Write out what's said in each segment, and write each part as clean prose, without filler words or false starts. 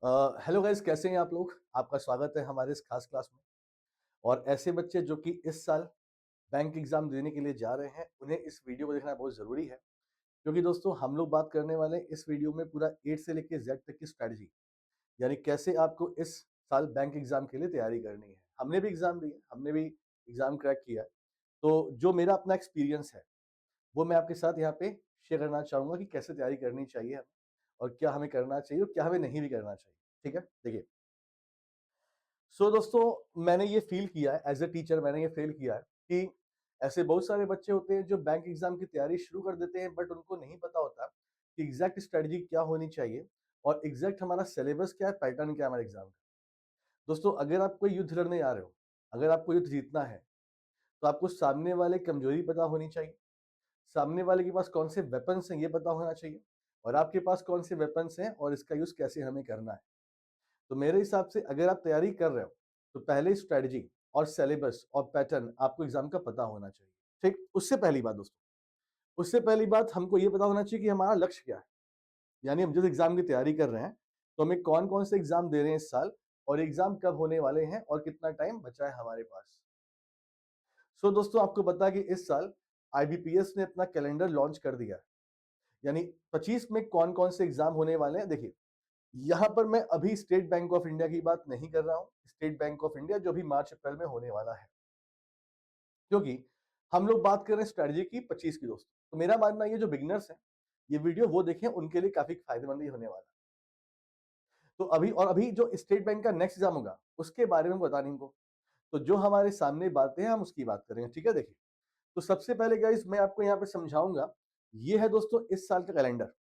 Hello guys, कैसे हैं आप लोग। आपका स्वागत है हमारे इस खास क्लास में। और ऐसे बच्चे जो कि इस साल बैंक एग्जाम देने के लिए जा रहे हैं, उन्हें इस वीडियो को देखना बहुत जरूरी है। क्योंकि दोस्तों, हम लोग बात करने वाले हैं इस वीडियो में पूरा ए से लेकर जेड तक की स्ट्रेटजी, यानी कैसे आपको इस साल बैंक एग्जाम के लिए तैयारी करनी है। हमने भी एग्जाम दिया, हमने भी एग्जाम क्रैक किया है। तो जो मेरा अपना एक्सपीरियंस है, वो मैं आपके साथ यहाँ पे शेयर करना चाहूंगा कि कैसे तैयारी करनी चाहिए हमें, और क्या हमें करना चाहिए और क्या हमें नहीं भी करना चाहिए। ठीक है, देखिए। दोस्तों, मैंने ये फील किया है एज ए टीचर, मैंने ये फील किया है कि ऐसे बहुत सारे बच्चे होते हैं जो बैंक एग्जाम की तैयारी शुरू कर देते हैं, बट उनको नहीं पता होता कि एग्जैक्ट स्ट्रेटजी क्या होनी चाहिए और एग्जैक्ट हमारा सिलेबस क्या है, पैटर्न क्या है हमारे एग्जाम का। दोस्तों, अगर आप कोई युद्ध लड़ने आ रहे हो, अगर आपको युद्ध जीतना है, तो आपको सामने वाले की कमजोरी पता होनी चाहिए, सामने वाले के पास कौन से वेपन्स हैं ये पता होना चाहिए, और आपके पास कौन से वेपन्स हैं और इसका यूज कैसे हमें करना है। तो मेरे हिसाब से अगर आप तैयारी कर रहे हो, तो पहले स्ट्रेटजी और सिलेबस और पैटर्न आपको एग्जाम का पता होना चाहिए। ठीक, उससे पहली बात दोस्तों, उससे पहली बात हमको ये पता होना चाहिए कि हमारा लक्ष्य क्या है। यानी हम जिस एग्जाम की तैयारी कर रहे हैं, तो हमें कौन कौन से एग्जाम दे रहे हैं इस साल, और एग्जाम कब होने वाले हैं और कितना टाइम बचा है हमारे पास। दोस्तों, आपको पता है कि इस साल आईबीपीएस ने अपना कैलेंडर लॉन्च कर दिया है। यानी 25 में कौन कौन से एग्जाम होने वाले हैं। देखिए, यहां पर मैं अभी स्टेट बैंक ऑफ इंडिया की बात नहीं कर रहा हूं, स्टेट बैंक ऑफ इंडिया जो भी मार्च अप्रैल में होने वाला है, क्योंकि हम लोग बात कर रहे हैं स्ट्रेटजी की 25 की दोस्तों। तो मेरा मानना ये जो बिगिनर्स हैं, ये वीडियो वो देखें, उनके लिए काफी फायदेमंद ही होने वाला है। तो अभी जो स्टेट बैंक का नेक्स्ट एग्जाम होगा, उसके बारे में बता नहीं इनको। तो जो हमारे सामने बातें हैं, हम उसकी बात करेंगे। ठीक है, देखिए। तो सबसे पहले गाइस, मैं आपको यहाँ पे समझाऊंगा। ये है दोस्तों इस साल का calendar,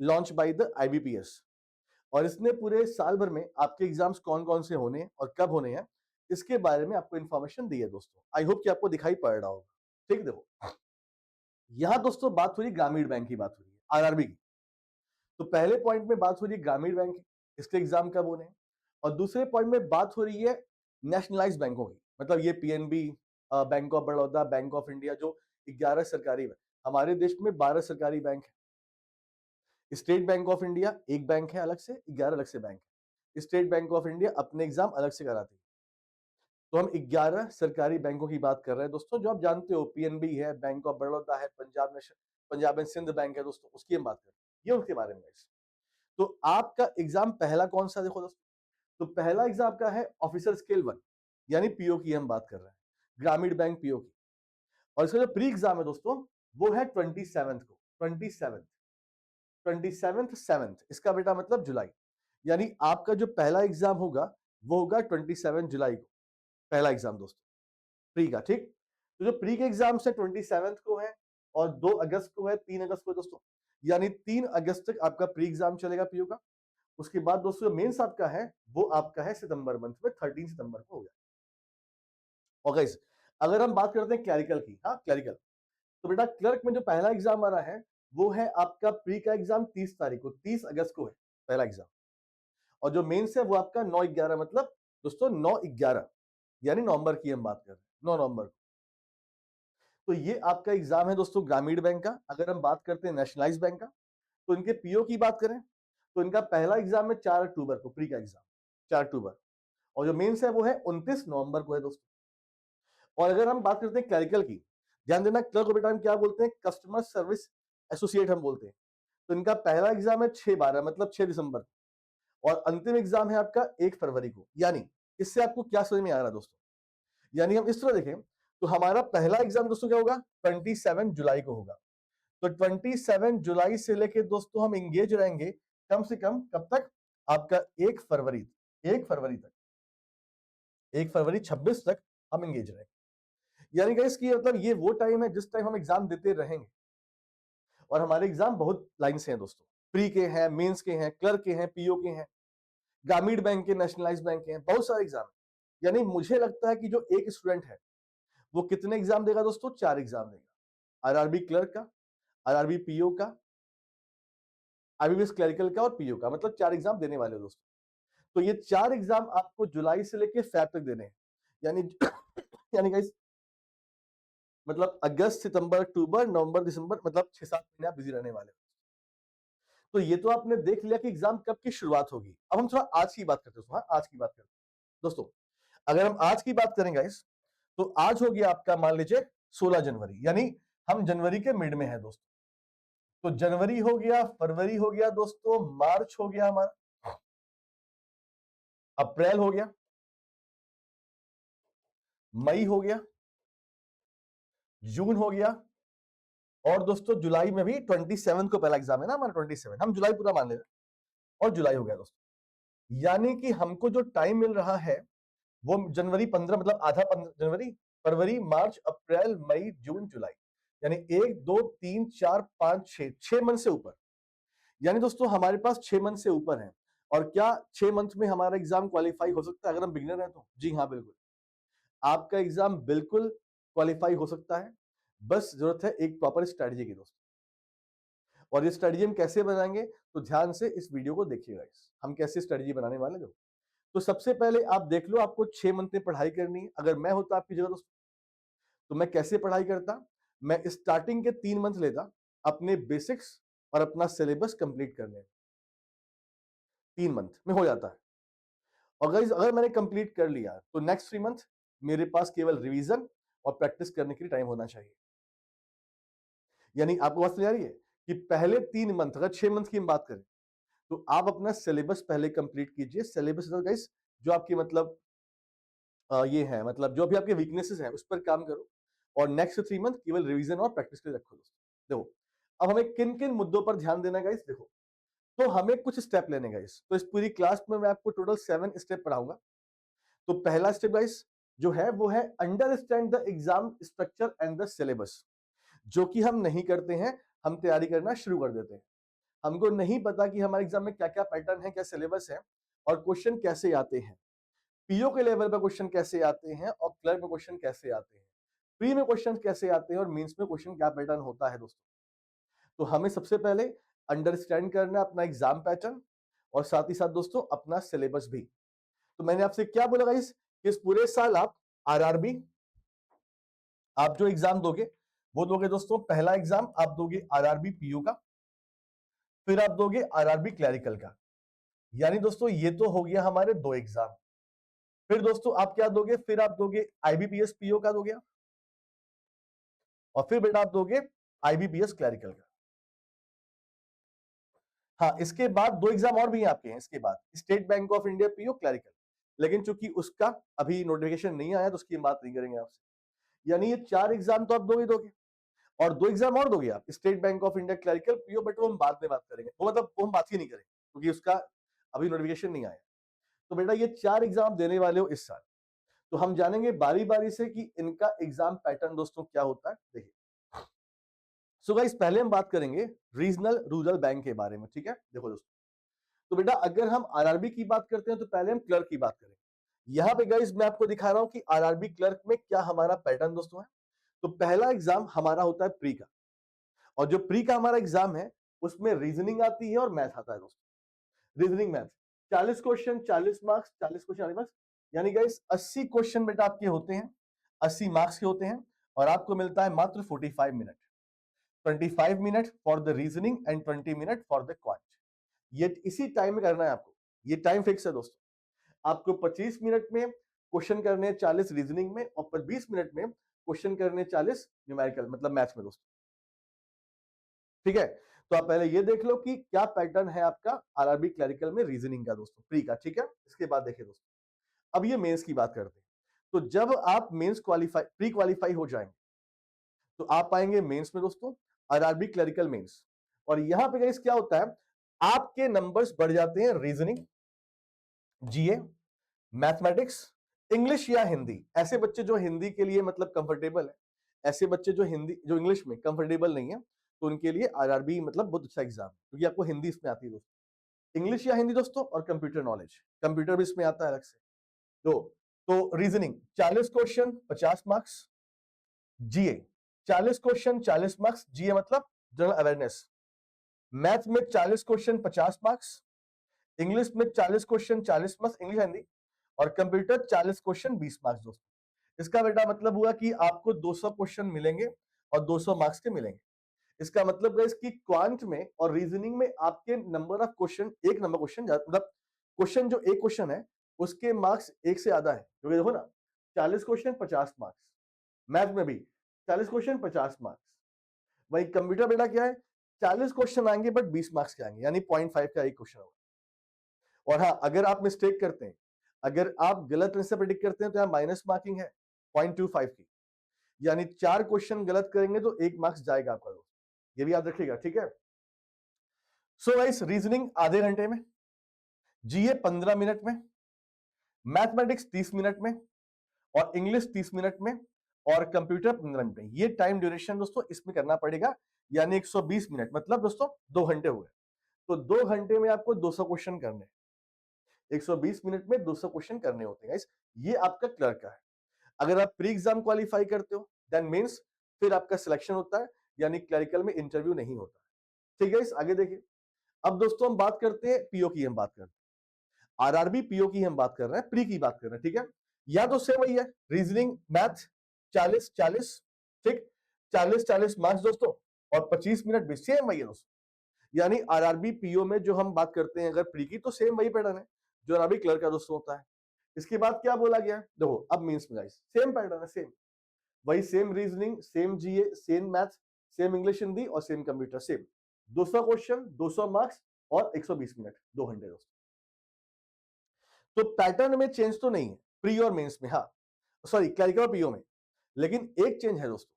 launch by the IBPS. और इसने पूरे साल भर में आपके एग्जाम्स कौन कौन से होने हैं और कब होने हैं, इसके बारे में आपको इन्फॉर्मेशन दी है दोस्तों। आई होप कि आपको दिखाई पड़ रहा होगा। ठीक, देखो। यहां दोस्तों बात हो रही ग्रामीण बैंक की, बात हो रही है आरआरबी की। तो पहले पॉइंट में बात हो रही है ग्रामीण बैंक की, इसके एग्जाम कब होने हैं। और दूसरे पॉइंट में बात हो रही है नेशनलाइज बैंकों की, मतलब ये PNB, bank of Baroda, bank of India, जो 11 सरकारी बैंक। हमारे देश में 12 सरकारी बैंक है। स्टेट बैंक ऑफ इंडिया एक बैंक है अलग से, 11 अलग से बैंक है। स्टेट बैंक ऑफ इंडिया अपने एग्जाम अलग से कराती है। तो हम 11 सरकारी बैंकों की बात कर रहे हैं दोस्तों, जो आप जानते हो, पीएनबी है, बैंक ऑफ बड़ौदा है, पंजाब एंड सिंध बैंक है दोस्तों, उसकी हम बात कर रहे हैं। ये उसके बारे में है। तो आपका एग्जाम पहला कौन सा, देखो दोस्तों। तो पहला एग्जाम आपका है ऑफिसर स्केल 1, यानी पीओ की हम बात कर रहे हैं, ग्रामीण बैंक पीओ की। और इसका जो प्री एग्जाम है दोस्तों, वो है 27 को, 27 इसका बेटा मतलब जुलाई। यानी आपका जो पहला एग्जाम होगा, वो होगा 27 जुलाई को, पहला एग्जाम दोस्तों, प्री का। ठीक, तो जो प्री के एग्जाम है 27 को है, और 2 अगस्त को है, 3 अगस्त को है दोस्तों। यानी 3 अगस्त तक आपका प्री एग्जाम चलेगा पीओ का। उसके बाद दोस्तों मेंस आपका है, वो आपका है सितंबर मंथ में, 13 सितंबर को हो जाए। और गाइस, अगर हम बात करते हैं क्लरिकल की, हाँ क्लरिकल, तो बेटा क्लर्क में जो पहला एग्जाम आ रहा है, वो है आपका प्री का एग्जाम 30 तारीख को, 30 अगस्त को है पहला एग्जाम। और जो मेंस है वो आपका 9/11, मतलब दोस्तों 9/11, यानी नवंबर की हम बात कर रहे हैं, 9 नवंबर को। तो ये आपका एग्जाम है दोस्तों ग्रामीण बैंक का। अगर हम बात करते हैं नेशनलाइज बैंक का, तो इनके पीओ की बात करें, तो इनका पहला एग्जाम है 4 अक्टूबर को, प्री का एग्जाम 4 अक्टूबर। और जो मेंस है वो है 29 नवंबर को है दोस्तों। और अगर हम बात करते हैं क्लरिकल की, ध्यान देना, क्लर्क को बेटा हम क्या बोलते हैं, कस्टमर सर्विस एसोसिएट हम बोलते हैं। तो इनका पहला एग्जाम है 6/12, मतलब 6 दिसंबर को। और अंतिम एग्जाम है आपका 1 फरवरी को। यानी इससे आपको क्या समझ में आ रहा है दोस्तों, यानी हम इस तरह देखें, तो हमारा पहला एग्जाम दोस्तों क्या होगा, 27 जुलाई को होगा। तो 27 जुलाई से लेके दोस्तों हम एंगेज रहेंगे कम से कम कब तक, आपका 1 फरवरी, 1 फरवरी तक, 1 फरवरी 26 तक हम एंगेज रहेंगे। यानी गाइस कि मतलब ये वो टाइम है जिस टाइम हम एग्जाम देते रहेंगे। और हमारे एग्जाम बहुत लाइन से हैं दोस्तों, प्री के हैं, मेंस के हैं, क्लर्क के हैं, पीओ के हैं, ग्रामीण बैंक के, नेशनलाइज बैंक के हैं, बहुत सारे एग्जाम है। यानी मुझे लगता है कि जो एक स्टूडेंट है, वो कितने एग्जाम देगा दोस्तों, 4 एग्जाम देगा। आरआरबी क्लर्क का, आरआरबी पीओ का, आईबीपीएस क्लरिकल का और पीओ का, मतलब 4 एग्जाम देने वाले हो दोस्तों। तो ये 4 एग्जाम आपको जुलाई से लेके फेब तक देने हैं। यानी यानी गाइस, मतलब अगस्त, सितंबर, अक्टूबर, नवंबर, दिसंबर, मतलब 6-7 महीने आप बिजी रहने वाले हो। तो ये तो आपने देख लिया कि एग्जाम कब की शुरुआत होगी। अब हम थोड़ा आज की बात करते हैं। हाँ, आज की बात करते हैं दोस्तों। अगर हम आज की बात करें गाइस, तो आज हो गया आपका मान लीजिए 16 जनवरी, यानी हम जनवरी के मिड में है दोस्तों। तो जनवरी हो गया, फरवरी हो गया दोस्तों, मार्च हो गया हमारा, अप्रैल हो गया, मई हो गया, जून हो गया, और दोस्तों जुलाई में भी 27 को पहला एग्जाम है ना हमारा, 27, हम जुलाई पूरा मान ले रहे हैं, और जुलाई हो गया दोस्तों। यानी कि हमको जो टाइम मिल रहा है वो जनवरी 15, मतलब आधा जनवरी, फरवरी, मार्च, अप्रैल, मई, जून, जुलाई, यानी 1 2 3 4 5 6 मंथ से ऊपर। यानी दोस्तों हमारे पास 6 मंथ से ऊपर है। और क्या 6 मंथ में हमारा एग्जाम क्वालिफाई हो सकता है अगर हम बिगिनर हैं तो? जी हाँ, बिल्कुल। आपका एग्जाम बिल्कुल क्वालिफाई हो सकता है। बस जरूरत है एक प्रॉपर स्ट्रेटजी की दोस्तों। और ये स्ट्रेटजी हम कैसे बनाएंगे, तो ध्यान से इस वीडियो को देखिएगा। हम कैसे स्ट्रेटजी बनाने वाले हैं। तो सबसे पहले आप देख लो, आपको 6 मंथ में पढ़ाई करनी है। अगर मैं होता आपकी जगह दोस्तों, तो मैं कैसे पढ़ाई करता? मैं स्टार्टिंग के 3 मंथ लेता अपने बेसिक्स और अपना सिलेबस कंप्लीट करने में। 3 मंथ में हो जाता है। और गाइस अगर मैंने कंप्लीट कर लिया तो नेक्स्ट 3 मंथ मेरे पास केवल रिवीजन और प्रैक्टिस करने के लिए टाइम होना चाहिए। यानी आपको बात समझ आ रही है कि पहले 3 मंथ, अगर 6 मंथ की हम बात करें, तो आप अपना सिलेबस पहले कंप्लीट कीजिए। सिलेबस गाइस जो आपकी मतलब ये है, मतलब जो भी आपके वीकनेसेस हैं उस पर काम करो, और नेक्स्ट 3 मंथ केवल रिवीजन और प्रैक्टिस के लिए रखो दोस्तों। देखो अब हमें किन किन मुद्दों पर ध्यान देना है गाइस, देखो। तो हमें कुछ स्टेप लेने गाइस। तो इस पूरी क्लास में मैं आपको टोटल 7 स्टेप पढ़ाऊंगा। तो पहला स्टेप गाइस जो है वो है understand the exam structure and the syllabus, जो कि हम नहीं करते हैं। हम तैयारी करना शुरू कर देते हैं। हमको नहीं पता कि हमारे एग्जाम में क्या क्या पैटर्न है, क्या सिलेबस है, और क्वेश्चन कैसे आते हैं। पीओ के लेवल पर क्वेश्चन कैसे आते हैं, और क्लर्क में क्वेश्चन कैसे आते हैं, प्री में क्वेश्चन कैसे आते हैं, और मेंस में क्वेश्चन क्या पैटर्न होता है दोस्तों। तो हमें सबसे पहले अंडरस्टैंड करना है अपना एग्जाम पैटर्न, और साथ ही साथ दोस्तों अपना सिलेबस भी। तो मैंने आपसे क्या बोला गाइस कि इस पूरे साल आप आरआरबी, आप जो एग्जाम दोगे वो दोगे दोस्तों। पहला एग्जाम आप दोगे आरआरबी पीओ का, फिर आप दोगे आरआरबी क्लरिकल का। यानी दोस्तों ये तो हो गया हमारे 2 एग्जाम। फिर दोस्तों आप क्या दोगे, फिर आप दोगे आईबीपीएस पीओ का दोगे, और फिर बेटा आप दोगे आईबीपीएस क्लरिकल का। हाँ, इसके बाद 2 एग्जाम और भी हैं आपके हैं इसके बाद, state bank of India PO clerical. लेकिन चूंकि उसका अभी नोटिफिकेशन नहीं आया तो उसकी हम बात नहीं करेंगे आपसे। यानी ये 4 एग्जाम तो आप दोगे, और 2 एग्जाम और दोगे आप, state bank of India clerical PO, but वो हम बाद में बात करेंगे। वो मतलब वो हम बात ही नहीं करेंगे क्योंकि उसका अभी नोटिफिकेशन नहीं आया। तो बेटा ये 4 एग्जाम देने वाले हो इस साल। तो हम जानेंगे बारी बारी से कि इनका एग्जाम पैटर्न दोस्तों क्या होता है। देखिए सो गाइस पहले हम बात करेंगे रीजनल रूरल बैंक के बारे में, ठीक है। देखो दोस्तों, तो बेटा अगर हम आरआरबी की बात करते हैं तो पहले हम क्लर्क की बात करेंगे। यहां पे गाइस मैं आपको दिखा रहा हूं कि आरआरबी क्लर्क में क्या हमारा पैटर्न दोस्तों है। तो पहला एग्जाम हमारा होता है प्री का, और जो प्री का हमारा एग्जाम है उसमें रीजनिंग आती है और मैथ आता है दोस्तों। Reasoning math 40 question 40 marks, 40 question 40 marks, यानी गाइस 80 क्वेश्चन बेटा आपके होते हैं, 80 मार्क्स के होते हैं, और आपको मिलता है मात्र 45 minute. 25 minute for the reasoning and 20 minute for the quant. ये इसी टाइम में करना है आपको, ये टाइम फिक्स है दोस्तों। आपको 25 मिनट में क्वेश्चन करने 40 रीजनिंग में, और 20 मिनट में क्वेश्चन करने 40 न्यूमेरिकल मतलब मैथ्स में दोस्तों, ठीक है। तो आप पहले ये देख लो कि क्या पैटर्न है आपका आरआरबी क्लरिकल में रीजनिंग का दोस्तों, प्री का, ठीक है। इसके बाद देखिए दोस्तों, अब ये मेंस की बात करते हैं। तो जब आप मेंस क्वालिफाई, प्री क्वालिफाई हो जाएंगे तो आप पाएंगे मेंस में दोस्तों आरआरबी क्लरिकल मेंस। और यहां पे गाइस क्या होता है, आपके नंबर्स बढ़ जाते हैं रीजनिंग, जीए, मैथमेटिक्स, इंग्लिश या हिंदी। ऐसे बच्चे जो हिंदी के लिए मतलब कंफर्टेबल है, ऐसे बच्चे जो हिंदी जो इंग्लिश में कंफर्टेबल नहीं है, तो उनके लिए आरआरबी मतलब बहुत अच्छा एग्जाम है, क्योंकि आपको हिंदी इसमें आती है दोस्तों। इंग्लिश या हिंदी दोस्तों, और कंप्यूटर नॉलेज, कंप्यूटर भी इसमें आता है अलग से। तो रीजनिंग 40 क्वेश्चन 50 मार्क्स, जीए 40 क्वेश्चन 40 मार्क्स, जीए मतलब जनरल अवेयरनेस। मैथ में 40 क्वेश्चन 50 मार्क्स, इंग्लिश में 40 क्वेश्चन 40 मार्क्स, इंग्लिश हिंदी, और कंप्यूटर 40 क्वेश्चन 20 मार्क्स दोस्तों। इसका बेटा मतलब हुआ कि आपको 200 क्वेश्चन मिलेंगे और 200 मार्क्स के मिलेंगे। इसका मतलब है इसकी क्वांट में और रीजनिंग में आपके नंबर ऑफ क्वेश्चन, एक नंबर क्वेश्चन मतलब क्वेश्चन जो एक क्वेश्चन है उसके मार्क्स एक से ज्यादा है, क्योंकि देखो ना 40 क्वेश्चन 50 मार्क्स, मैथ में भी 40 क्वेश्चन 50 मार्क्स। वही कंप्यूटर बेटा क्या है, 40 क्वेश्चन आएंगे बट 20 मार्क्स के आएंगे, यानी 0.5 का एक क्वेश्चन होगा। और हाँ, अगर आप मिस्टेक करते हैं, अगर आप गलत आंसर प्रेडिक्ट करते हैं तो यहाँ माइनस मार्किंग है 0.25 की, यानी 4 क्वेश्चन गलत करेंगे तो 1 मार्क्स जाएगा आपका दोस्त, ये भी याद रखिएगा, ठीक है। सो गाइस, रीजनिंग आधे घंटे में, जीए 15 मिनट में, मैथमेटिक्स 30 मिनट में, और इंग्लिश 30 मिनट में, और कंप्यूटर 15 मिनट में। ये टाइम ड्यूरेशन दोस्तों इसमें करना पड़ेगा, यानी 120 मिनट, मतलब दोस्तों 2 घंटे हो गए। तो 2 घंटे में आपको 200 क्वेश्चन करने, 120 मिनट में 200 क्वेश्चन करने होते हैं गाइस। ये आपका क्लर्क का है। अगर आप प्री एग्जाम क्वालिफाई करते हो देन मींस फिर आपका सिलेक्शन होता है, यानी क्लरिकल में इंटरव्यू नहीं होता है। ठीक है, इस आगे देखिए। अब दोस्तों हम बात करते हैं पीओ की, हम बात करते हैं आरआरबी पीओ की, हम बात कर रहे हैं, प्री की बात कर रहे हैं, ठीक है। या तो सेम वही है, रीजनिंग मैथ 40 40, ठीक, 40 40 मार्क्स दोस्तों, और 25 मिनट भी सेम वही है दोस्तों। यानी आरआरबी पीओ में जो हम बात करते हैं अगर प्री की, तो सेम वही पैटर्न है जो आरआरबी क्लर्क का दोस्तों होता है। इसके बाद क्या बोला गया, देखो अब मींस में गाइस सेम पैटर्न है, सेम वही, same reasoning, same GA, same math, same English Hindi और same computer, same 200 question 200 marks और 120 मिनट, 2 घंटे दोस्तों। तो पैटर्न में चेंज तो नहीं है प्री और मेंस में, हाँ सॉरी क्लरिकल और पीओ में, लेकिन एक चेंज है दोस्तों,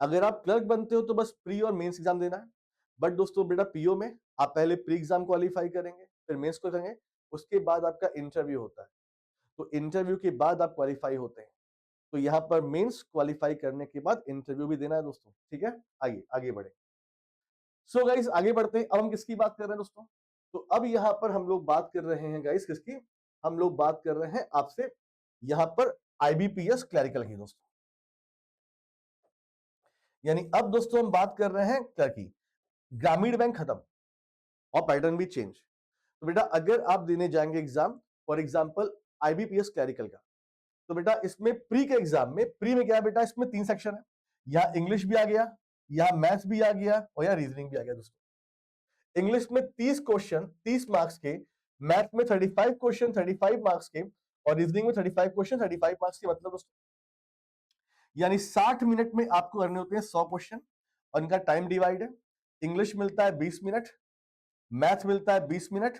अगर आप क्लर्क बनते हो तो बस प्री और मेंस एग्जाम देना है, बट दोस्तों बेटा पीओ में आप पहले प्री एग्जाम क्वालिफाई करेंगे, फिर मेंस को करेंगे, उसके बाद आपका इंटरव्यू होता है, तो इंटरव्यू के बाद आप क्वालिफाई होते हैं। तो यहां पर मेंस क्वालिफाई करने के बाद इंटरव्यू भी देना है दोस्तों, ठीक है। आइए आगे बढ़े। सो गाइस आगे बढ़ते हैं, अब हम किसकी बात कर रहे हैं दोस्तों, तो अब यहां पर हम लोग बात कर रहे हैं गाइस किसकी, हम लोग बात कर रहे हैं आपसे यहां पर आईबीपीएस क्लरिकल की दोस्तों। यानी अब दोस्तों हम बात कर रहे हैं क्लर्क की, ग्रामीण बैंक खत्म और पैटर्न भी चेंज। तो बेटा अगर आप देने जाएंगे exam, for example IBPS clerical का, तो बेटा इसमें प्री के एग्जाम में, प्री में क्या है बेटा, इसमें 3 सेक्शन है, यहाँ इंग्लिश भी आ गया, यहाँ मैथ्स भी आ गया और यहाँ रीजनिंग भी आ गया दोस्तों। इंग्लिश में 30 क्वेश्चन 30 मार्क्स के, मैथ में 35 क्वेश्चन 35 मार्क्स के, और रीजनिंग में 35 क्वेश्चन 35 मार्क्स के, मतलब दोस्तों यानी 60 मिनट में आपको करने होते हैं 100 क्वेश्चन, और इनका टाइम डिवाइड है। इंग्लिश मिलता है 20 मिनट, मैथ मिलता है 20 मिनट,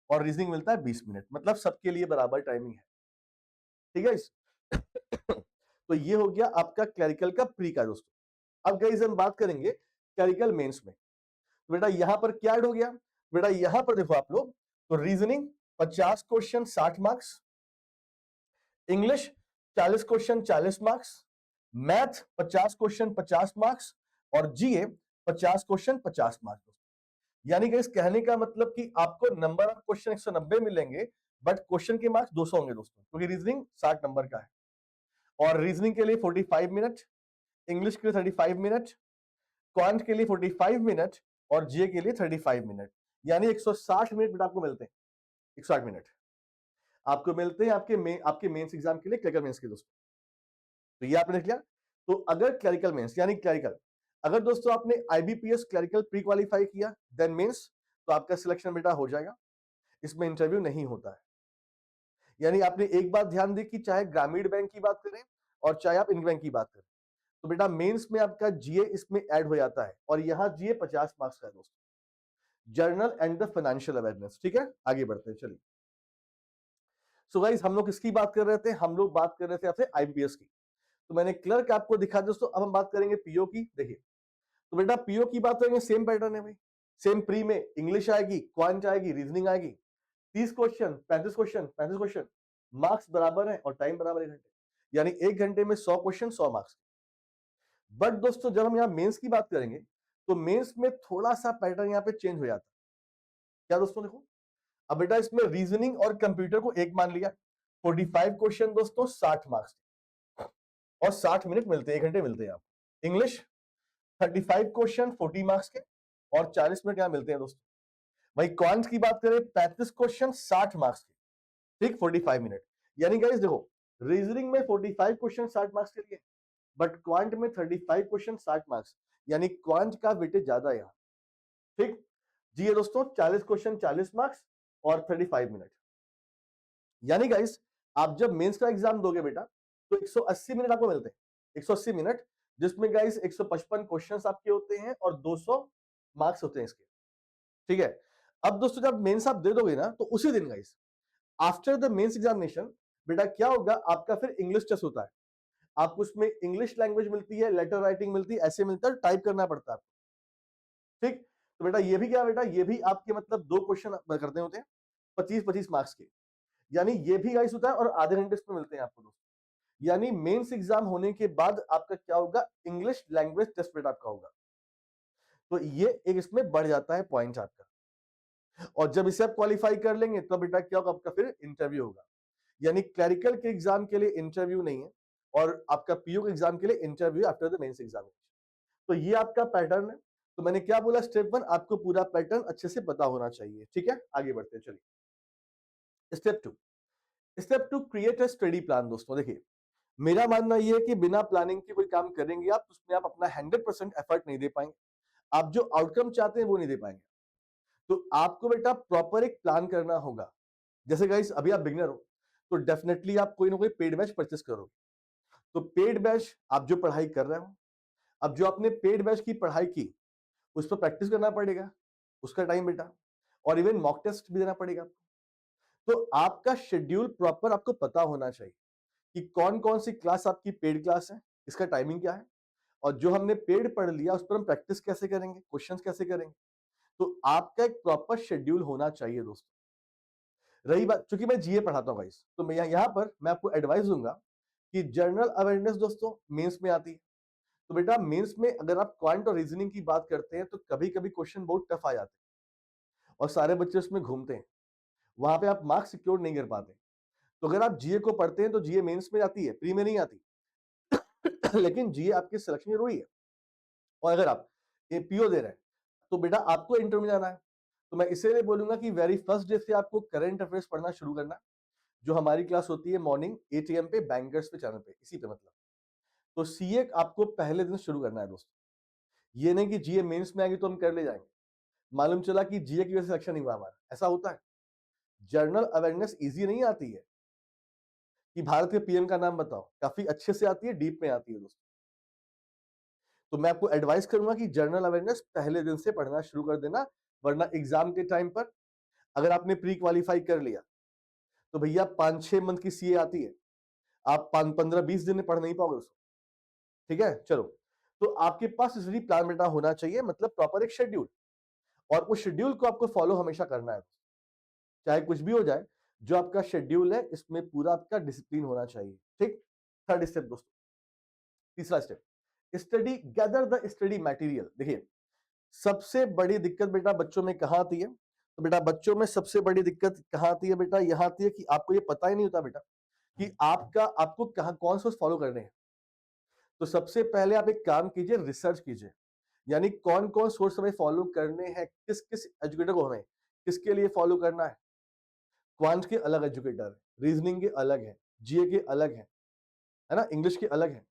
और रीजनिंग मिलता है 20 मिनट, मतलब सबके लिए बराबर टाइमिंग है, ठीक है। तो ये हो गया आपका क्लरिकल का प्री का दोस्तों। अब गाइस हम बात करेंगे क्लरिकल मेंस में, तो बेटा यहां पर क्या ऐड हो गया, बेटा यहां पर देखो आप लोग, तो reasoning 50 question 60 marks, English 40 question 40 marks, math 50 question 50 marks, और जीए 50 क्वेश्चन 50 मार्क्स। यानी कि इस कहने का मतलब कि आपको नंबर ऑफ क्वेश्चन 190 मिलेंगे, बट क्वेश्चन के मार्क्स 200 होंगे दोस्तों, क्योंकि रीजनिंग 60 नंबर का है, और रीजनिंग के लिए 45 मिनट, इंग्लिश के लिए 35 मिनट, क्वांट के लिए 45 मिनट, और जीए के लिए 35 मिनट, यानी 160 मिनट आपको मिलते हैं, 160 मिनट आपको मिलते हैं आपके मेंस एग्जाम के लिए, क्लरिकल मेंस के दोस्तों। तो ये आपने देख लिया। तो अगर क्लरिकल मेंस यानी क्लरिकल, अगर दोस्तों आपने आईबीपीएस क्लरिकल प्री क्वालिफाई किया देन मेंस, तो आपका सिलेक्शन बेटा हो जाएगा, इसमें इंटरव्यू नहीं होता है। यानी आपने एक बात ध्यान दी कि चाहे ग्रामीण बैंक की बात करें और चाहे आप इंडियन बैंक की बात करें, तो बेटा मेंस में आपका जीए इसमें ऐड हो जाता है, और यहां जीए 50 मार्क्स का है दोस्तों, journal and the financial awareness, ठीक है। आगे बढ़ते हैं, चलिए। सो गाइस हम लोग किसकी बात कर रहे थे, हम लोग बात कर रहे थे आपसे आईबीपीएस की। तो मैंने क्लर्क आपको दिखा दोस्तों, अब हम बात करेंगे पीओ की। देखिए तो बेटा पीओ की बात करेंगे, सेम पैटर्न है भाई, सेम प्री में इंग्लिश आएगी, क्वांट आएगी, रीजनिंग आएगी, 30 क्वेश्चन 35 क्वेश्चन 35 क्वेश्चन, मार्क्स बराबर है और टाइम बराबर 1 घंटे, यानी 1 घंटे में 100 क्वेश्चन 100 मार्क्स। बट दोस्तों जब हम यहाँ मेंस की बात करेंगे, तो मेंस में थोड़ा सा पैटर्न यहाँ पे चेंज हो जाता है। क्या दोस्तों देखो, अब बेटा इसमें रीजनिंग और कंप्यूटर को एक मान लिया, 45 क्वेश्चन दोस्तों 60 मार्क्स, और 60 मिनट मिलते हैं, 1 घंटे मिलते हैं आपको। इंग्लिश 35 क्वेश्चन 40 मार्क्स के, और 40 मिनट यहाँ मिलते हैं दोस्तों। वही क्वांट की बात करें, 35 क्वेश्चन 60 मार्क्स के, ठीक, 45 मिनट। यानी गाइस देखो, रीजनिंग में 45 क्वेश्चन 60 मार्क्स के लिए, बट क्वांट में 35 क्वेश्चन 60 मार्क्स, यानी क्वांट का वेटेज ज्यादा है यहाँ। ठीक, जी ये दोस्तों 40 क्वेश्चन 40 मार्क्स और 35 मिनट। यानी गाइस आप जब मेंस का एग्जाम दोगे बेटा तो 180 मिनट आपको मिलते हैं, 180 मिनट, जिसमें गाइस 155 क्वेश्चंस आपके होते हैं और 200 मार्क्स होते हैं इसके। ठीक है, अब दोस्तों जब मेंस आप दे दोगे ना तो उसी दिन guys after the mains examination बेटा क्या होगा, आपका फिर इंग्लिश टेस्ट होता है। आपको उसमें इंग्लिश लैंग्वेज मिलती है, लेटर राइटिंग मिलती है, ऐसे मिलता है, टाइप करना पड़ता है आपको। ठीक, तो बेटा ये भी क्या बेटा, ये भी आपके मतलब 2 क्वेश्चन करते होते हैं 25-25 मार्क्स के, यानी ये भी गाइस होता है और आधे घंटे इसमें मिलते हैं आपको दोस्तों। यानी मेंस एग्जाम होने के बाद आपका क्या होगा, इंग्लिश लैंग्वेज टेस्ट बेटा आपका होगा। तो ये एक इसमें बढ़ जाता है पॉइंट आपका, और जब इसे आप क्वालिफाई कर लेंगे तो बेटा क्या होगा, आपका फिर इंटरव्यू होगा। यानी क्लरिकल के एग्जाम के लिए इंटरव्यू नहीं है और आपका पीओ के एग्जाम के लिए interview after the mains examination. तो ये आपका पैटर्न है। तो मैंने क्या बोला, स्टेप 1 आपको पूरा पैटर्न अच्छे से पता होना चाहिए। ठीक है, आगे बढ़ते हैं, चलिए step 2। Step 2 create a study plan. दोस्तों देखिए, मेरा मानना यह है कि बिना प्लानिंग के कोई काम करेंगे आप, उसमें आप अपना 100% एफर्ट नहीं दे पाएंगे, आप जो आउटकम चाहते हैं वो नहीं दे पाएंगे। तो आपको बेटा प्रॉपर एक प्लान करना होगा। जैसे गाइस अभी आप बिगनर हो तो डेफिनेटली आप कोई ना कोई पेड बैच परचेस करोगे। तो पेड बैच आप जो पढ़ाई कर रहे हो, अब जो आपने पेड बैच की पढ़ाई की उस पर प्रैक्टिस करना पड़ेगा, उसका टाइम बेटा, और इवन मॉक टेस्ट भी देना पड़ेगा आपको। तो आपका शेड्यूल प्रॉपर आपको पता होना चाहिए कि कौन कौन सी क्लास आपकी पेड क्लास है, इसका टाइमिंग क्या है, और जो हमने पेड पढ़ लिया उस पर हम प्रैक्टिस कैसे करेंगे, क्वेश्चंस कैसे करेंगे। तो आपका एक प्रॉपर शेड्यूल होना चाहिए दोस्तों। रही बात, चूंकि मैं जीए पढ़ाता हूँ गाइस, तो मैं यहाँ पर मैं आपको एडवाइस दूंगा कि जनरल अवेयरनेस दोस्तों मेंस में आती है। तो बेटा मेंस में अगर आप क्वांट और रीजनिंग की बात करते हैं तो कभी कभी क्वेश्चन बहुत टफ आ जाते हैं और सारे बच्चे उसमें घूमते हैं, वहां पे आप मार्क्स सिक्योर नहीं कर पाते। तो अगर आप जीए को पढ़ते हैं तो जीए मेंस में आती है, प्री में नहीं आती। लेकिन जीए आपके सिलेक्शन जरूरी है। और अगर आप पीओ दे रहे हैं तो बेटा आपको इंटरव्यू में जाना है। तो मैं इसीलिए बोलूंगा कि वेरी फर्स्ट डे से आपको करंट अफेयर्स पढ़ना शुरू करना है, जो हमारी क्लास होती है मॉर्निंग 8 AM पे बैंकर्स पे चैनल पे, इसी पे मतलब। तो सीए आपको पहले दिन शुरू करना है दोस्तों। ये नहीं कि जीए मेंस में आएगी तो हम कर ले जाएंगे, मालूम चला कि जीए की वजह से सिलेक्शन नहीं हुआ हमारा, ऐसा होता है। जनरल अवेयरनेस इजी नहीं आती है कि भारत के पीएम का नाम बताओ, काफी अच्छे से आती है, डीप में आती है दोस्तों। तो मैं आपको एडवाइस करूंगा कि जनरल अवेयरनेस पहले दिन से पढ़ना शुरू कर देना, वरना एग्जाम के टाइम पर अगर आपने प्री क्वालिफाई कर लिया तो भैया 5-6 मंथ की सीए आती है, आप 15-20 दिन में पढ़ नहीं पाओगे उसको। ठीक है, चलो। तो आपके पास इसलिए प्लान बेटा होना चाहिए, मतलब प्रॉपर एक शेड्यूल, और उस शेड्यूल को आपको फॉलो हमेशा करना है, चाहे कुछ भी हो जाए। जो आपका शेड्यूल है इसमें पूरा आपका डिसिप्लिन होना चाहिए। ठीक, थर्ड स्टेप दोस्तों, तीसरा step, study, gather the study material. देखिए सबसे बड़ी दिक्कत बेटा बच्चों में कहां आती है, तो बेटा बच्चों में सबसे बड़ी दिक्कत कहां आती है बेटा, यहां आती है कि आपको ये पता ही नहीं होता बेटा कि आपको कहां कौन सोर्स फॉलो करने हैं। तो सबसे पहले आप एक काम कीजिए, रिसर्च कीजिए, यानी कौन कौन सोर्स हमें फॉलो करने हैं, किस किस एजुकेटर को हमें किसके लिए फॉलो करना है। क्वांट के अलग एजुकेटर है, रीजनिंग के अलग है, जीए के अलग है ना, इंग्लिश के अलग है।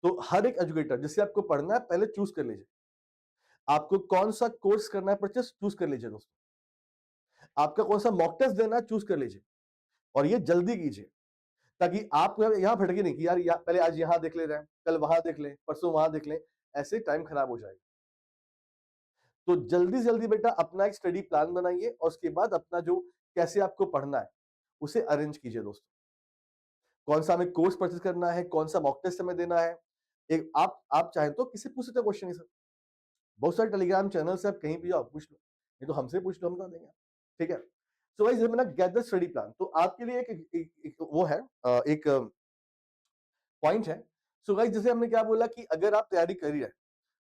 तो हर एक एजुकेटर जिससे आपको पढ़ना है पहले चूज कर लीजिए, आपको कौन सा कोर्स करना है परचेस चूज कर लीजिए दोस्तों, आपका कौन सा मॉक टेस्ट देना है चूज कर लीजिए, और ये जल्दी कीजिए, ताकि आप यहाँ भटके नहीं कि यार पहले आज यहाँ देख ले रहे हैं, कल वहां देख ले, परसों वहां देख ले, ऐसे टाइम खराब हो जाएगा। तो जल्दी जल्दी बेटा अपना एक स्टडी प्लान बनाइए और उसके बाद अपना जो कैसे आपको पढ़ना है उसे अरेंज कीजिए दोस्तों। कौन सा हमें कोर्स परचेज करना है, कौन सा मॉक टेस्ट हमें देना है। एक आप चाहें तो किसी पूछ सकते क्वेश्चन, सर बहुत सारे टेलीग्राम चैनल से आप कहीं भी जाओ पूछ लो, नहीं तो हमसे पूछ लो, हम बता देंगे। ठीक है, सो गाइस मैंने गेट द स्टडी प्लान, तो आपके लिए एक वो है, एक पॉइंट है। सो गाइस जैसे हमने क्या बोला कि अगर आप तैयारी कर रही है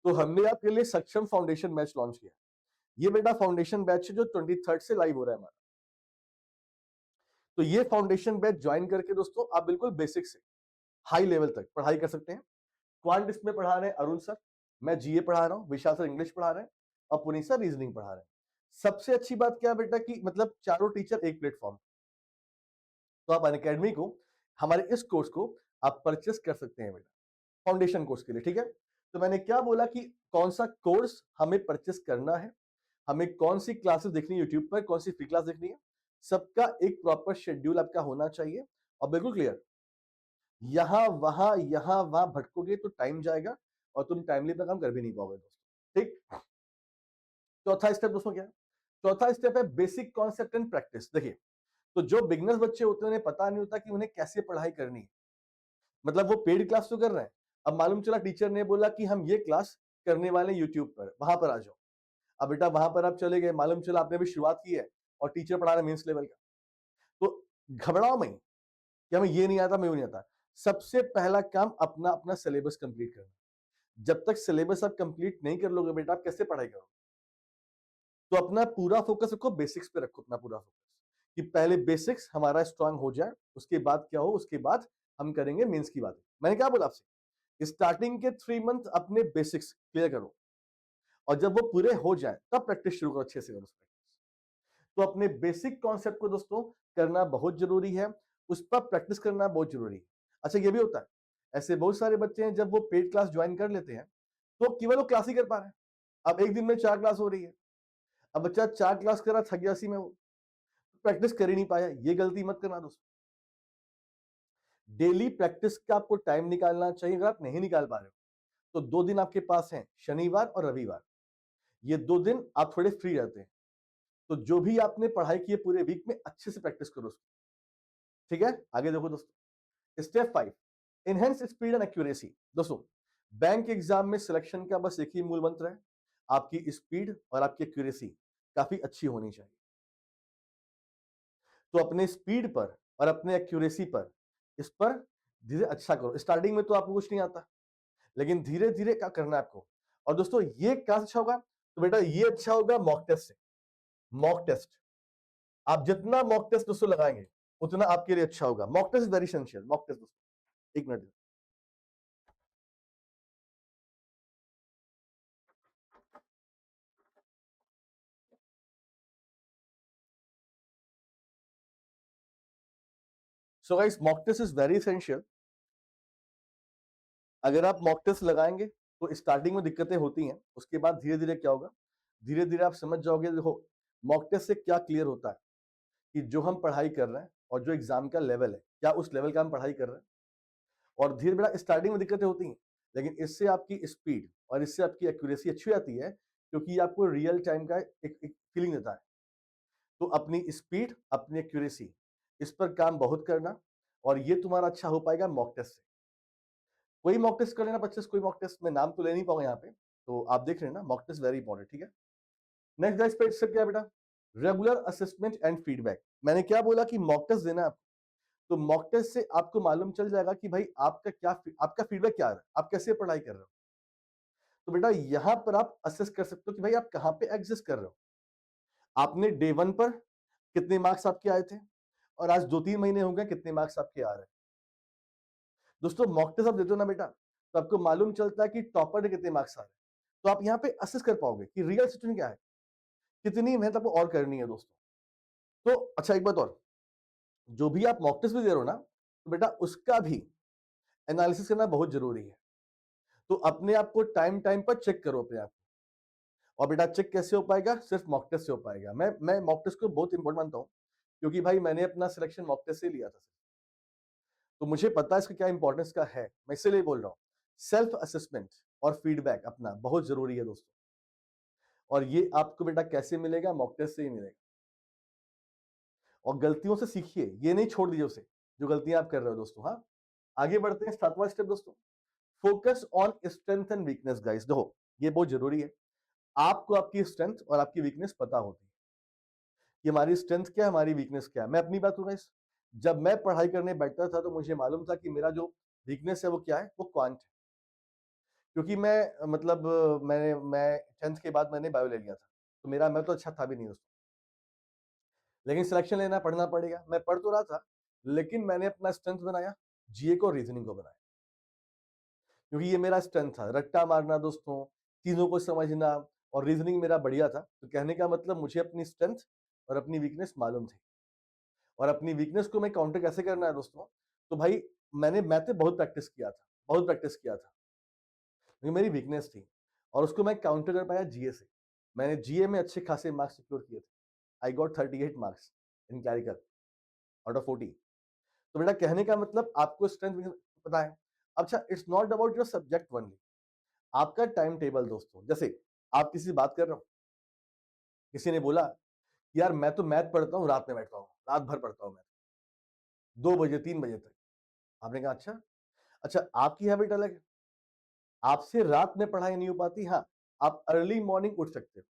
तो हमने आपके लिए सक्षम फाउंडेशन बैच लॉन्च किया। ये बेटा फाउंडेशन बैच है जो 23rd से लाइव हो रहा है हमारा। तो ये फाउंडेशन बैच ज्वाइन करके दोस्तों आप बिल्कुल बेसिक से हाई लेवल तक पढ़ाई कर सकते हैं। क्वांट इसमें पढ़ा रहे हैं अरुण सर, मैं जीए पढ़ा रहा हूँ, विशाल सर इंग्लिश पढ़ा रहे हैं, और पुनीत सर रीजनिंग पढ़ा रहे हैं। सबसे अच्छी बात क्या है बेटा कि मतलब चारों टीचर एक प्लेटफॉर्म। तो आप अनअकैडमी को, हमारे इस कोर्स को आप परचेस कर सकते हैं बेटा फाउंडेशन कोर्स के लिए। ठीक है, तो मैंने क्या बोला कि कौन सा कोर्स हमें परचेस करना है, हमें कौन सी क्लासेस देखनी है यूट्यूब पर, कौन सी फ्री क्लास देखनी है, सबका एक प्रॉपर शेड्यूल आपका होना चाहिए और बिल्कुल क्लियर। यहाँ वहां भटकोगे तो टाइम जाएगा और तुम टाइमली अपना काम कर भी नहीं पाओगे दोस्तों। ठीक। चौथा स्टेप दोस्तों क्या है? चौथा स्टेप है बेसिक कॉन्सेप्ट एंड प्रैक्टिस। देखिए, तो जो बिगनर्स बच्चे होते हैं उन्हें पता नहीं होता कि उन्हें कैसे पढ़ाई करनी है। मतलब वो पेड क्लास तो कर रहे हैं, अब मालूम चला टीचर ने बोला कि हम ये क्लास करने वाले हैं यूट्यूब पर, वहां पर आ जाओ। अब बेटा वहां पर आप चले गए, मालूम चला आपने भी शुरुआत की है और टीचर पढ़ा रहे मेंस लेवल का। तो घबराओ नहीं कि हमें ये नहीं आता, मैं वो नहीं आता। सबसे पहला काम अपना अपना सिलेबस कंप्लीट करना। जब तक सिलेबस आप कंप्लीट नहीं कर लोगे बेटा, आप कैसे पढ़ाई करोगे? तो अपना पूरा फोकस रखो, बेसिक्स पे रखो अपना पूरा फोकस, कि पहले बेसिक्स हमारा स्ट्रांग हो जाए, उसके बाद क्या हो, उसके बाद हम करेंगे मेंस की बात। मैंने क्या बोला आपसे, स्टार्टिंग के 3 मंथ अपने बेसिक्स क्लियर करो और जब वो पूरे हो जाए तब प्रैक्टिस शुरू करो, अच्छे से करो प्रैक्टिस। तो अपने बेसिक कॉन्सेप्ट को दोस्तों करना बहुत जरूरी है, उस पर प्रैक्टिस करना बहुत जरूरी है। अच्छा ये भी होता है, ऐसे बहुत सारे बच्चे हैं जब वो पेड क्लास ज्वाइन कर लेते हैं तो केवल वो क्लास ही कर पा रहे हैं। अब एक दिन में 4 क्लास हो रही है, अब बच्चा 4 क्लास कर रहा, थक गया, इसी में वो प्रैक्टिस कर ही नहीं पाया। ये गलती मत करना दोस्तों। डेली प्रैक्टिस का आपको टाइम निकालना चाहिए। अगर आप नहीं निकाल पा रहे हो तो 2 दिन आपके पास हैं, शनिवार और रविवार। ये 2 दिन आप थोड़े फ्री रहते हैं, तो जो भी आपने पढ़ाई की है पूरे वीक में अच्छे से प्रैक्टिस करो उसको। ठीक है, आगे देखो दोस्तों, step 5, enhance speed and accuracy. दोस्तों, बैंक एग्जाम में सिलेक्शन का बस एक ही मूल मंत्र है, आपकी स्पीड और आपकी एक्यूरेसी काफी अच्छी होनी चाहिए। तो अपने स्पीड पर और अपने एक्यूरेसी पर, इस पर धीरे अच्छा करो। स्टार्टिंग में तो आपको कुछ नहीं आता, लेकिन धीरे धीरे क्या करना है आपको। और दोस्तों ये क्या अच्छा होगा, तो बेटा ये अच्छा होगा मॉक टेस्ट से। मॉक टेस्ट, आप जितना मॉक टेस्ट दोस्तों लगाएंगे उतना आपके लिए अच्छा होगा। Mock test is very essential. Mock test दोस्तों, एक मिनट। So guys, mock test is very essential. अगर आप मॉक टेस्ट लगाएंगे तो स्टार्टिंग में दिक्कतें होती हैं, उसके बाद धीरे धीरे क्या होगा, धीरे धीरे आप समझ जाओगे। देखो मॉक टेस्ट से क्या क्लियर होता है कि जो हम पढ़ाई कर रहे हैं और जो एग्जाम का लेवल है, क्या उस लेवल का हम पढ़ाई कर रहे हैं। और धीरे धीरे स्टार्टिंग में दिक्कतें होती हैं, लेकिन इससे आपकी स्पीड और इससे आपकी एक्यूरेसी अच्छी आती है, क्योंकि ये आपको रियल टाइम का एक फीलिंग देता है। तो अपनी स्पीड, अपनी एक्यूरेसी, इस पर काम बहुत करना, और ये तुम्हारा अच्छा हो पाएगा मॉक टेस्ट से। कोई मॉक टेस्ट कर लेना 25, कोई मॉक टेस्ट, मैं नाम तो ले नहीं पाऊंगा यहाँ पे, तो आप देख रहे हैं ना, मॉक टेस्ट वेरी इंपॉर्टेंट। ठीक है, नेक्स्ट गाइस पे स्टेप क्या है बेटा, रेगुलर असेसमेंट एंड फीडबैक। मैंने क्या बोला कि मॉक टेस्ट देना है आपको, तो मॉक टेस्ट से आपको मालूम चल जाएगा कि भाई आपका क्या, आपका फीडबैक क्या आ रहा है, आप कैसे पढ़ाई कर रहे हो। तो बेटा यहां पर आप असेस कर सकते हो कि भाई आप कहां पे एग्जिस्ट कर रहे हो। आपने डे 1 पर कितने मार्क्स आपके आए थे और आज 2-3 महीने हो गए कितने मार्क्स आपके आ रहे हैं। दोस्तों मॉक टेस्ट आप देते हो ना बेटा, तो आपको मालूम चलता है कि टॉपर ने कितने मार्क्स आ रहे हैं। तो आप यहाँ पे असेस कर पाओगे कि रियल सिचुएशन क्या है, कितनी मेहनत आपको और करनी है दोस्तों। तो अच्छा एक बात और, जो भी आप मॉक टेस्ट भी दे रहे हो ना, तो बेटा उसका भी एनालिसिस करना बहुत जरूरी है। तो अपने आप को टाइम टाइम पर चेक करो अपने आप को। और बेटा चेक कैसे हो पाएगा, सिर्फ मॉक टेस्ट से हो पाएगा। मैं मॉक टेस्ट को बहुत इंपॉर्टेंट मानता हूँ, क्योंकि भाई मैंने अपना सिलेक्शन मॉक टेस्ट से लिया था, तो मुझे पता है इसका क्या इंपॉर्टेंस का है। मैं इसीलिए बोल रहा हूँ, सेल्फ असेसमेंट और फीडबैक अपना बहुत जरूरी है दोस्तों। और ये आपको बेटा कैसे मिलेगा, मॉक टेस्ट से ही मिलेगा। और गलतियों से सीखिए, ये नहीं छोड़ दीजिए उसे, जो गलतियां आप कर रहे हो दोस्तों। हाँ, आगे बढ़ते हैं, 7वां स्टेप दोस्तों, focus on strength and weakness. Guys देखो ये बहुत जरूरी है, आपको आपकी स्ट्रेंथ और आपकी वीकनेस पता होती है कि हमारी स्ट्रेंथ क्या है, हमारी वीकनेस क्या है। मैं अपनी बात करूं गाइस, जब मैं पढ़ाई करने बैठता था तो मुझे मालूम था कि मेरा जो वीकनेस है वो क्या है, वो क्वांट है। क्योंकि मतलब मैं 10th के बाद मैंने बायो ले लिया था, तो मेरा मैं तो अच्छा था भी नहीं दोस्तों। लेकिन सिलेक्शन लेना, पढ़ना पड़ेगा, मैं पढ़ तो रहा था, लेकिन मैंने अपना स्ट्रेंथ बनाया, जीए को, रीजनिंग को बनाया, क्योंकि ये मेरा स्ट्रेंथ था, रट्टा मारना दोस्तों, चीजों को समझना, और रीजनिंग मेरा बढ़िया था। तो कहने का मतलब मुझे अपनी स्ट्रेंथ और अपनी वीकनेस मालूम थी, और अपनी वीकनेस को मैं काउंटर कैसे करना है दोस्तों। तो भाई मैंने मैथ बहुत प्रैक्टिस किया था, बहुत प्रैक्टिस किया था। ये मेरी वीकनेस थी और उसको मैं काउंटर कर पाया जीए से। मैंने जीए में अच्छे खासे मार्क्स सिक्योर किए थे। I got 38 marks in clerical out of 40। तो बेटा कहने का मतलब आपको स्ट्रेंथ पता है। अच्छा, it's not about your subject only, आपका टाइम टेबल दोस्तों। जैसे आप किसी से बात कर रहे हो, किसी ने बोला यार मैं तो मैथ पढ़ता हूँ, रात में बैठता हूँ, रात भर पढ़ता हूँ मैं, 2 बजे 3 बजे तक। आपने कहा अच्छा। अच्छा, आपकी हैबिट अलग है, आपसे रात में पढ़ाई नहीं हो पाती। हाँ, आप अर्ली मॉर्निंग उठ सकते हो।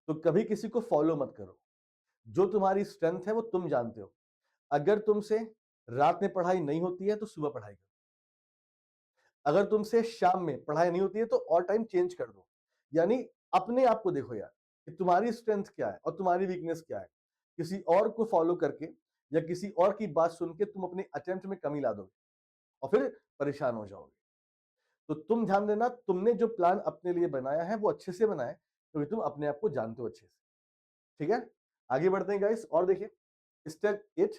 तो कभी किसी को फॉलो मत करो। जो तुम्हारी स्ट्रेंथ है वो तुम जानते हो। अगर तुमसे रात में पढ़ाई नहीं होती है तो सुबह पढ़ाई करो। अगर तुमसे शाम में पढ़ाई नहीं होती है तो और टाइम चेंज कर दो। यानी अपने आप को देखो यार कि तुम्हारी स्ट्रेंथ क्या है और तुम्हारी वीकनेस क्या है। किसी और को फॉलो करके या किसी और की बात सुन के तुम अपने अटेम्प्ट में कमी ला दोगे और फिर परेशान हो जाओगे। तो तुम ध्यान देना, तुमने जो प्लान अपने लिए बनाया है वो अच्छे से बनाए, क्योंकि तुम अपने आप को जानते हो अच्छे से। ठीक है, आगे बढ़ते हैं गाइस। और देखिए स्टेप 8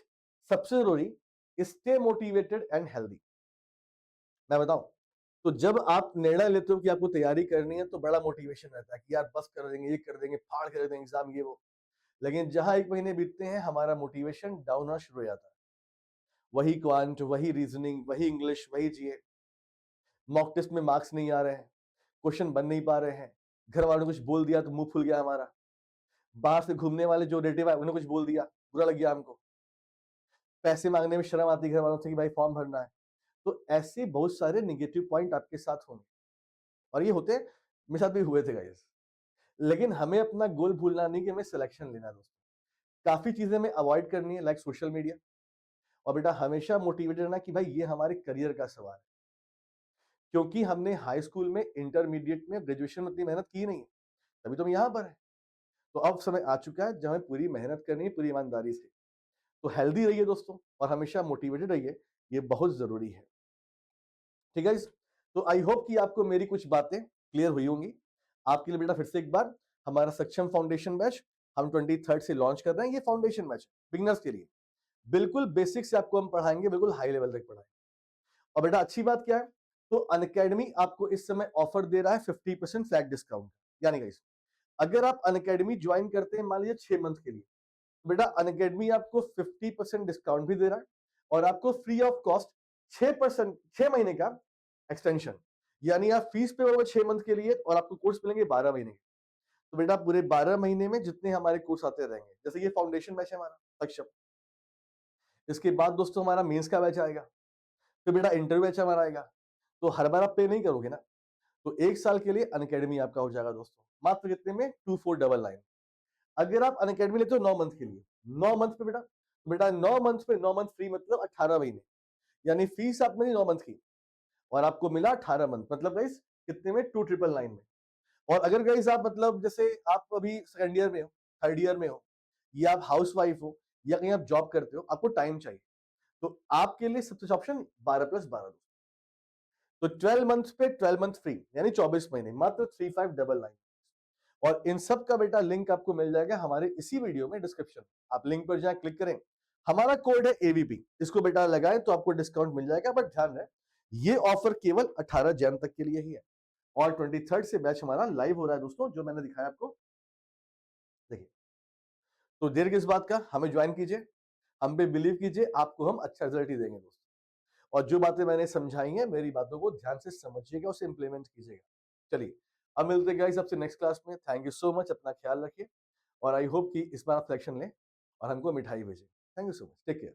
सबसे जरूरी, स्टे मोटिवेटेड एंड हेल्दी। मैं बताऊं, तो जब आप निर्णय लेते हो कि आपको तैयारी करनी है तो बड़ा मोटिवेशन रहता है कि यार बस कर देंगे, ये कर देंगे, फाड़ कर देंगे एग्जाम, ये वो। लेकिन जहां 1 महीने बीतते हैं हमारा मोटिवेशन डाउन होना शुरू हो जाता है। वही क्वांट, वही रीजनिंग, वही इंग्लिश, वही जीए। मॉक टेस्ट में मार्क्स नहीं आ रहे हैं, क्वेश्चन बन नहीं पा रहे हैं, घर वालों ने कुछ बोल दिया तो मुंह फूल गया हमारा, बाहर से घूमने वाले जो रिलेटिव है उन्होंने कुछ बोल दिया, बुरा लग गया हमको, पैसे मांगने में शर्म आती है घर वालों से कि भाई फॉर्म भरना है। तो ऐसे बहुत सारे निगेटिव पॉइंट आपके साथ होंगे और ये होते मेरे साथ भी हुए थे गाइस। लेकिन हमें अपना गोल भूलना नहीं कि हमें सिलेक्शन लेना है दोस्तों। काफी चीजें हमें अवॉइड करनी है लाइक सोशल मीडिया। और बेटा हमेशा मोटिवेटेड रहना कि भाई ये हमारे करियर का सवाल है, क्योंकि हमने हाई स्कूल में, इंटरमीडिएट में, ग्रेजुएशन में इतनी मेहनत की नहीं, तभी तो हम यहाँ पर है। तो अब समय आ चुका है जब हमें पूरी मेहनत करनी है, पूरी ईमानदारी से। तो हेल्दी रहिए दोस्तों और हमेशा मोटिवेटेड रहिए, ये बहुत जरूरी है। ठीक है, तो आई होप कि आपको मेरी कुछ बातें क्लियर हुई होंगी। आपके लिए बेटा फिर से एक बार, हमारा सक्षम फाउंडेशन बैच हम 23rd से लॉन्च कर रहे हैं। ये फाउंडेशन बैच बिगनर्स के लिए, बिल्कुल बेसिक से आपको हम पढ़ाएंगे, बिल्कुल हाई लेवल तक पढ़ाएंगे। और बेटा अच्छी बात क्या है, तो अनअकैडमी आपको इस समय ऑफर दे रहा है 50% फ्लैट डिस्काउंट। यानी गाइस अगर आप अनअकैडमी ज्वाइन करते हैं मान लीजिए 6 मंथ के लिए, तो बेटा अनअकैडमी आपको 50% डिस्काउंट भी दे रहा है और आपको फ्री ऑफ कॉस्ट 6%, 6 महीने का एक्सटेंशन। यानी आप फीस पे होगा 6 मंथ के लिए और आपको कोर्स मिलेंगे 12 महीने के। तो बेटा पूरे 12 महीने में जितने हमारे कोर्स आते रहेंगे, जैसे ये फाउंडेशन बैच है हमारा सक्षम, इसके बाद दोस्तों हमारा मेंस का बैच आएगा, फिर बेटा इंटरव्यू बैच हमारा आएगा। तो हर बार आप पे नहीं करोगे ना, तो 1 साल के लिए अनअकैडमी आपका हो जाएगा दोस्तों, मात्र कितने में, 2499। अगर आप अनअकैडमी लेते हो 9 मंथ के लिए, 9 मंथ पे बेटा 9 मंथ पे 9 मंथ फ्री, मतलब 18 महीने। यानी फीस आप मेरी 9 मंथ की और आपको मिला 18 मंथ, मतलब गाइस कितने में, 2999 में। और अगर गाइस आप मतलब जैसे आप अभी सेकंड ईयर में हो, थर्ड ईयर में हो, या आप हाउस वाइफ हो, या कहीं आप जॉब करते हो, आपको टाइम चाहिए, तो आपके लिए सबसे अच्छा ऑप्शन 12+12। तो 12 मंथ पे 12 मंथ फ्री, यानी 24 महीने, मात्र 3599। और इन सब का बेटा लिंक आपको मिल जाएगा हमारे इसी वीडियो में डिस्क्रिप्शन। आप लिंक पर जाए, क्लिक करें, हमारा कोड है एवीपी, इसको बेटा लगाएं तो आपको डिस्काउंट मिल जाएगा। बट ध्यान रहे ये ऑफर केवल 18 जैन तक के लिए ही है और 23rd से बैच हमारा लाइव हो रहा है दोस्तों, जो मैंने दिखाया आपको। देखिए, तो देर किस बात का, हमें ज्वाइन कीजिए, हम पे बिलीव कीजिए, आपको हम अच्छा रिजल्ट ही देंगे दोस्तों। और जो बातें मैंने समझाई हैं, मेरी बातों को ध्यान से समझिएगा, उसे इंप्लीमेंट कीजिएगा। चलिए, अब मिलते हैं गाइस आपसे नेक्स्ट क्लास में। थैंक यू सो मच, अपना ख्याल रखिए और आई होप कि इस बार आप सिलेक्शन लें और हमको मिठाई भेजें। Thank you so much, take care.